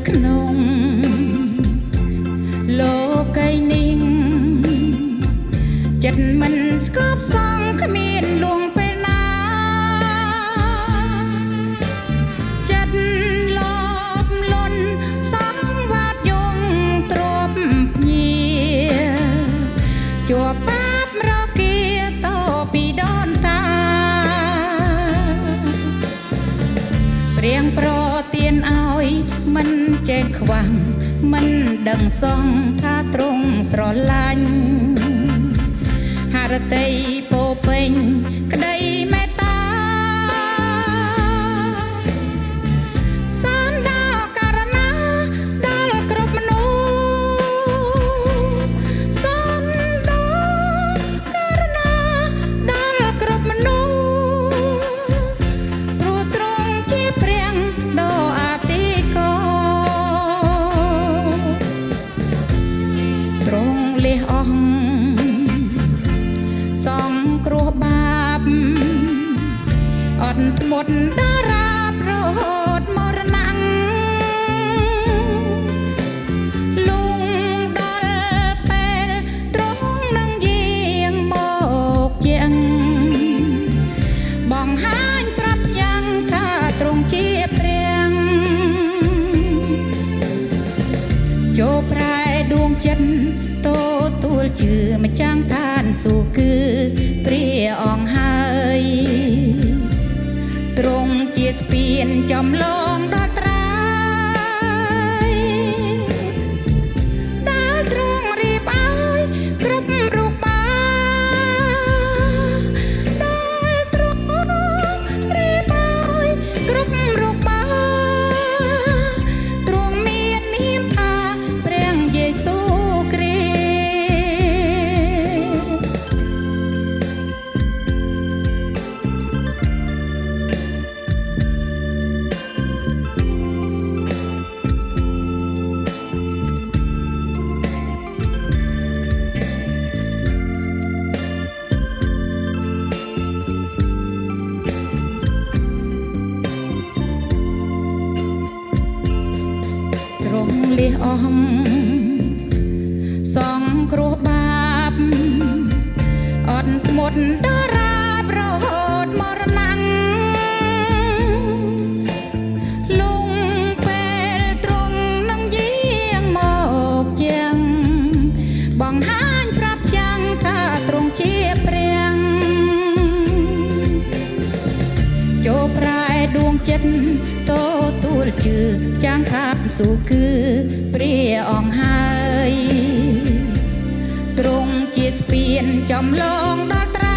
ក្នុងលោកីនិងចិត្តមិនស្គប់សងគ្មានលួងពេលណាចិត្តលបលន់សងវាត់យងទ្របភ្ញាជាប់បាបរគាតពីដូនតាព្រៀងប្រទានឲ្យមិនចេះខ្វាំងមិនដឹងសងថាទ្រង់ស្រឡាញ់ហរតីពោពេញក្តីមេត្តាសានដល់ករណាដល់គ្រប់មនុស្សសានដល់ករណាដល់គ្រប់មនុស្សព្រោះទ្រង់ជាព្រះដ៏អាទិកោទ្រង់លះអស់សងគ្រោះបាបអត់ធ្មត់តារាប្រហូតមរណៈលងដល់ពេលទ្រង់នឹងយាងមកជាងបង្ហាញប្រាប់យ៉ាងថាទ្រង់ជាព្រះចូលប្រែដួងចិត្តទួលជឿម្ចាស់ឋានសួគ៌គឺព្រះអង្គហើយទ្រង់ជាស្ពានចំឡងដល់ត្រាយដែលទ្រង់រៀបឲ្យគ្រប់រូបបាលដែលទ្រង់រៀបឲ្យគ្រប់រូបបាលទ្រង់មាននាមថាព្រះយេស៊ូវគ្រីស្ទទ្រង់លះអស់សងគ្រោះបាបអត់ធ្មត់តារាប្រហូតមរណៈលងពេលទ្រង់នឹងយាងមកជាងបង្ហាញប្រាប់យ៉ាងថាទ្រង់ជាព្រះចូលប្រែដួងចិត្តទួលជឿចាងខាប់សួគ៌គឺព្រះអង្គហើយទ្រង់ជាស្ពានចំឡងដល់ត្រា